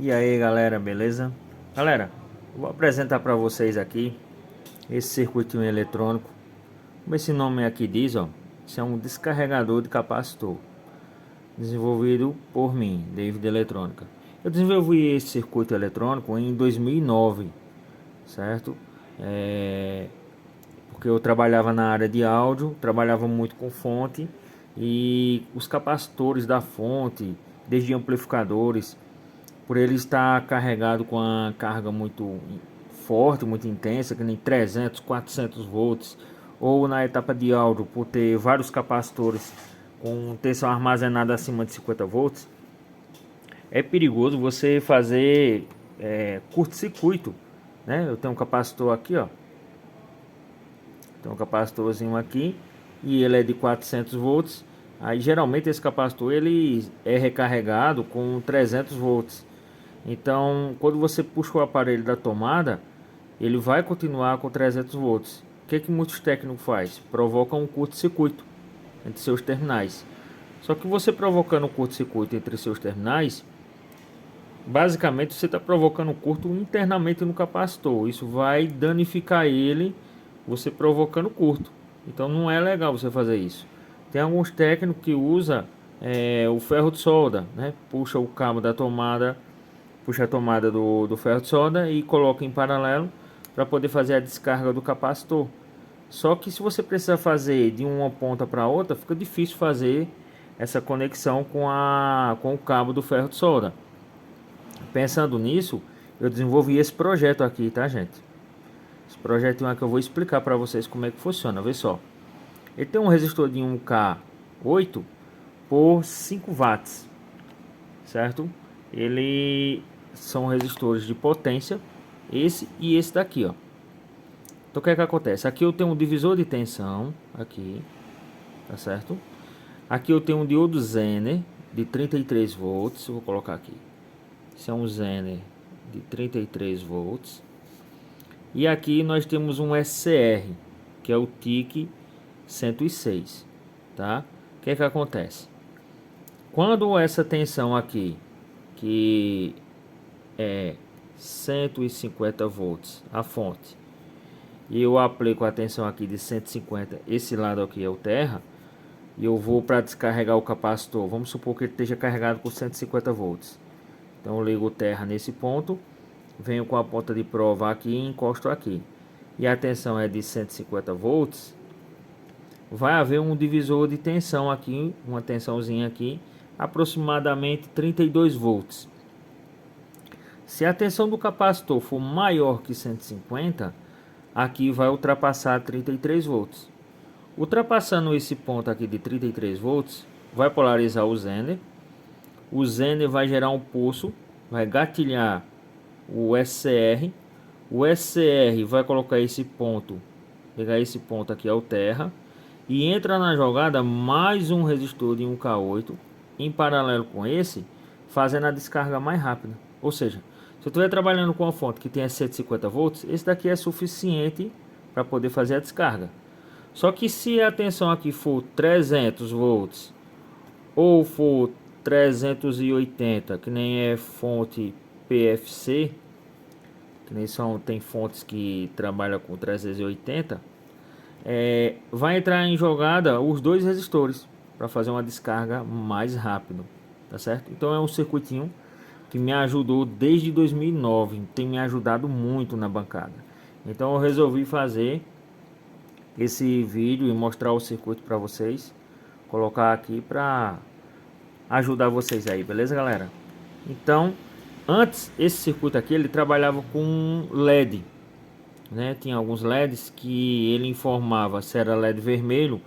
E aí galera, beleza? Galera, eu vou apresentar para vocês aqui esse circuitinho eletrônico. Como esse nome aqui diz, ó, isso é um descarregador de capacitor, desenvolvido por mim, David Eletrônica. Eu desenvolvi esse circuito eletrônico em 2009, certo? Porque eu trabalhava na área de áudio, trabalhava muito com fonte e os capacitores da fonte, desde amplificadores, por ele estar carregado com a carga muito forte, muito intensa, que nem 300, 400 volts, ou na etapa de áudio, por ter vários capacitores com tensão armazenada acima de 50 volts, é perigoso você fazer curto-circuito, né? Eu tenho um capacitor aqui, ó, tem um capacitorzinho aqui e ele é de 400 volts. Aí geralmente esse capacitor ele é recarregado com 300 volts. Então, quando você puxa o aparelho da tomada, ele vai continuar com 300 volts. O que que muitos técnicos faz? Provocam um curto-circuito entre seus terminais. Só que você provocando um curto-circuito entre seus terminais, basicamente você está provocando um curto internamente no capacitor. Isso vai danificar ele, você provocando curto. Então não é legal você fazer isso. Tem alguns técnicos que usa o ferro de solda, né? Puxa o cabo da tomada, puxa a tomada do ferro de solda e coloca em paralelo para poder fazer a descarga do capacitor. Só que se você precisar fazer de uma ponta para outra, fica difícil fazer essa conexão com o cabo do ferro de solda. Pensando nisso, eu desenvolvi esse projeto aqui, tá, gente? Esse projeto é que eu vou explicar para vocês como é que funciona. Vê só. Ele tem um resistor de 1K8 por 5 watts, certo? Ele são resistores de potência, esse e esse daqui, ó. Então o que é que acontece? Aqui eu tenho um divisor de tensão, aqui, tá certo? Aqui eu tenho um diodo Zener de 33 volts, eu vou colocar aqui. Esse é um Zener de 33 volts. E aqui nós temos um SCR, que é o TIC 106, tá? O que é que acontece? Quando essa tensão aqui, que é 150 volts, a fonte, e eu aplico a tensão aqui de 150, esse lado aqui é o terra, e eu vou para descarregar o capacitor, vamos supor que ele esteja carregado por 150 volts. Então eu ligo o terra nesse ponto, venho com a ponta de prova aqui e encosto aqui. E a tensão é de 150 volts. Vai haver um divisor de tensão aqui, uma tensãozinha aqui, aproximadamente 32 volts. Se a tensão do capacitor for maior que 150, aqui vai ultrapassar 33 volts. Ultrapassando esse ponto aqui de 33 volts, vai polarizar o Zener. O Zener vai gerar um pulso, vai gatilhar o SCR. O SCR vai colocar esse ponto, pegar esse ponto aqui ao terra. E entra na jogada mais um resistor de 1K8 em paralelo com esse, fazendo a descarga mais rápida. Ou seja, se eu estiver trabalhando com uma fonte que tenha 150 volts, esse daqui é suficiente para poder fazer a descarga. Só que se a tensão aqui for 300 volts ou for 380, que nem é fonte PFC, que nem tem fontes que trabalham com 380, vai entrar em jogada os dois resistores para fazer uma descarga mais rápido, tá certo? Então é um circuitinho que me ajudou desde 2009, tem me ajudado muito na bancada. Então eu resolvi fazer esse vídeo e mostrar o circuito para vocês, colocar aqui para ajudar vocês aí, beleza, galera? Então, antes esse circuito aqui ele trabalhava com LED, né? Tinha alguns LEDs que ele informava se era LED vermelho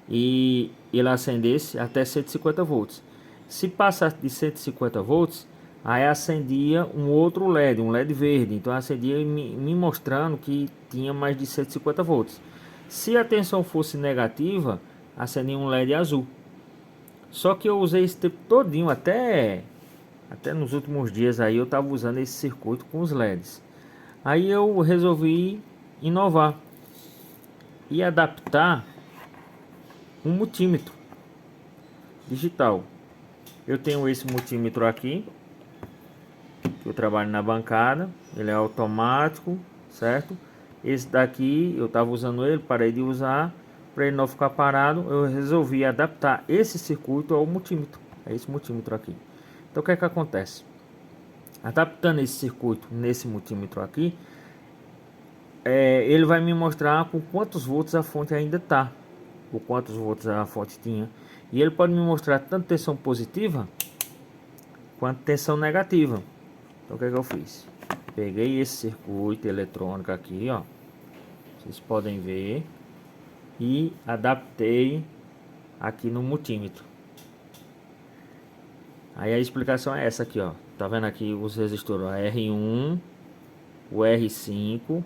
e ele acendesse até 150 volts. Se passasse de 150 volts, aí acendia um outro LED, um LED verde. Então acendia me mostrando que tinha mais de 150 volts. Se a tensão fosse negativa, acendia um LED azul. Só que eu usei esse tempo todinho, até nos últimos dias aí eu estava usando esse circuito com os LEDs. Aí eu resolvi inovar e adaptar um multímetro digital. Eu tenho esse multímetro aqui, que eu trabalho na bancada, ele é automático, certo? Esse daqui eu estava usando ele, parei de usar, para ele não ficar parado, eu resolvi adaptar esse circuito ao multímetro, a esse multímetro aqui. Então o que é que acontece? Adaptando esse circuito nesse multímetro aqui, ele vai me mostrar com quantos volts a fonte ainda está, com quantos volts a fonte tinha, e ele pode me mostrar tanto tensão positiva quanto tensão negativa. Então o que é que eu fiz? Peguei esse circuito eletrônico aqui, ó, vocês podem ver, e adaptei aqui no multímetro. Aí a explicação é essa aqui, ó. Tá vendo aqui os resistores, ó, R1, o R5,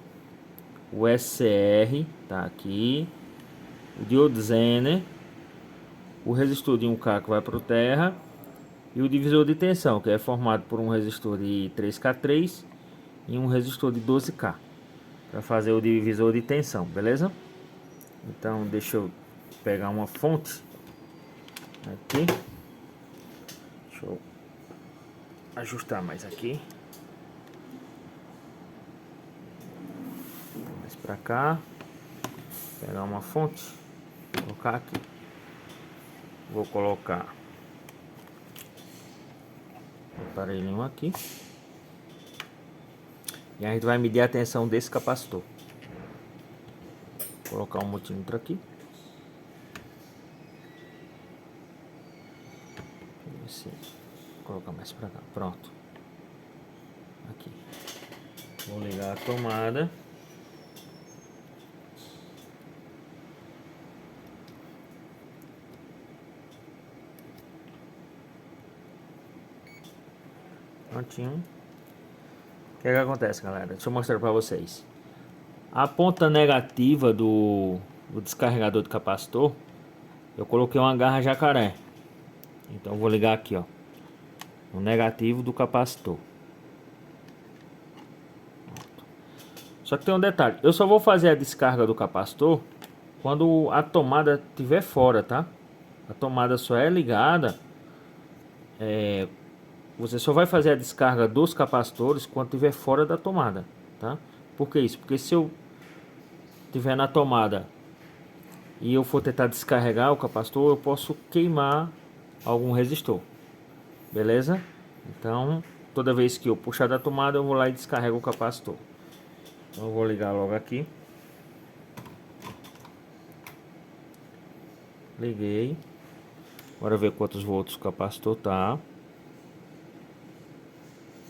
o SCR, tá aqui, o diodo Zener, o resistor de 1K que vai para o terra e o divisor de tensão, que é formado por um resistor de 3K3 e um resistor de 12K para fazer o divisor de tensão, beleza? Então deixa eu pegar uma fonte aqui, deixa eu ajustar mais aqui, mais para cá, pegar uma fonte, colocar aqui, vou colocar o aparelhinho aqui e a gente vai medir a tensão desse capacitor. Vou colocar um multímetro aqui. Vou colocar mais para cá. Pronto. Aqui. Vou ligar a tomada. Prontinho. O que é que acontece, galera? Deixa eu mostrar para vocês. A ponta negativa do descarregador do capacitor, eu coloquei uma garra jacaré. Então eu vou ligar aqui, ó, o negativo do capacitor. Só que tem um detalhe, eu só vou fazer a descarga do capacitor quando a tomada estiver fora, tá? A tomada só é ligada, você só vai fazer a descarga dos capacitores quando estiver fora da tomada, tá? Por que isso? Porque se eu estiver na tomada e eu for tentar descarregar o capacitor, eu posso queimar algum resistor, beleza? Então toda vez que eu puxar da tomada, eu vou lá e descarrego o capacitor. Então eu vou ligar logo aqui. Liguei. Bora ver quantos volts o capacitor tá.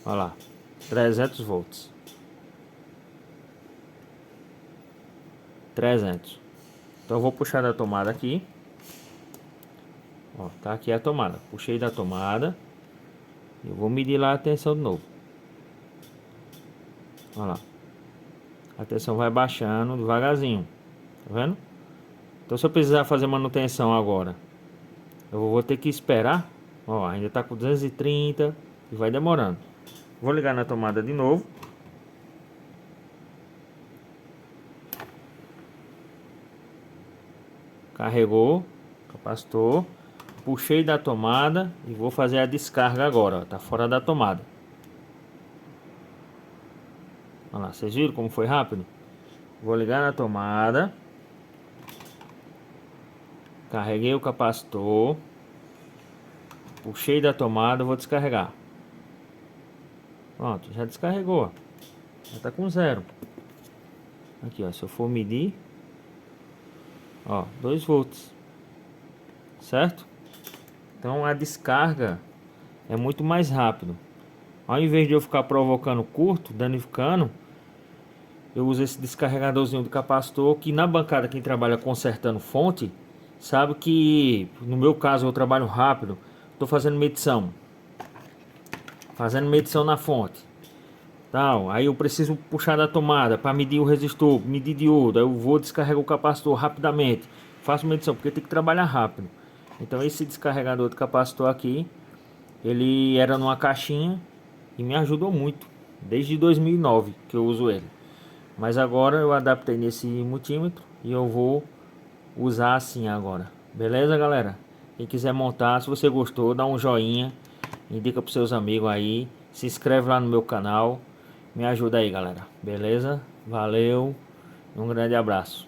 Olha lá, 300 volts. 300. Então eu vou puxar da tomada aqui. Ó, tá aqui a tomada. Puxei da tomada. Eu vou medir lá a tensão de novo. Olha lá. A tensão vai baixando devagarzinho. Tá vendo? Então se eu precisar fazer manutenção agora, eu vou ter que esperar. Ó, ainda tá com 230 e vai demorando. Vou ligar na tomada de novo. Carregou o capacitor. Puxei da tomada e vou fazer a descarga agora, ó, tá fora da tomada. Olha lá, vocês viram como foi rápido? Vou ligar na tomada. Carreguei o capacitor. Puxei da tomada, vou descarregar. Pronto, já descarregou. Já tá com 0. Aqui, ó, se eu for medir, ó, 2 volts. Certo? Então a descarga é muito mais rápido. Ao invés de eu ficar provocando curto, danificando, eu uso esse descarregadorzinho do capacitor, que na bancada quem trabalha consertando fonte sabe que, no meu caso, eu trabalho rápido. Estou fazendo medição na fonte, tal. Aí eu preciso puxar da tomada para medir o resistor, medir diodo. Aí eu vou descarregar o capacitor rapidamente, faço medição porque tem que trabalhar rápido. Então esse descarregador do capacitor aqui, ele era numa caixinha e me ajudou muito desde 2009 que eu uso ele. Mas agora eu adaptei nesse multímetro e eu vou usar assim agora. Beleza, galera? Quem quiser montar, se você gostou, dá um joinha, indica para seus amigos aí. Se inscreve lá no meu canal. Me ajuda aí, galera. Beleza? Valeu. Um grande abraço.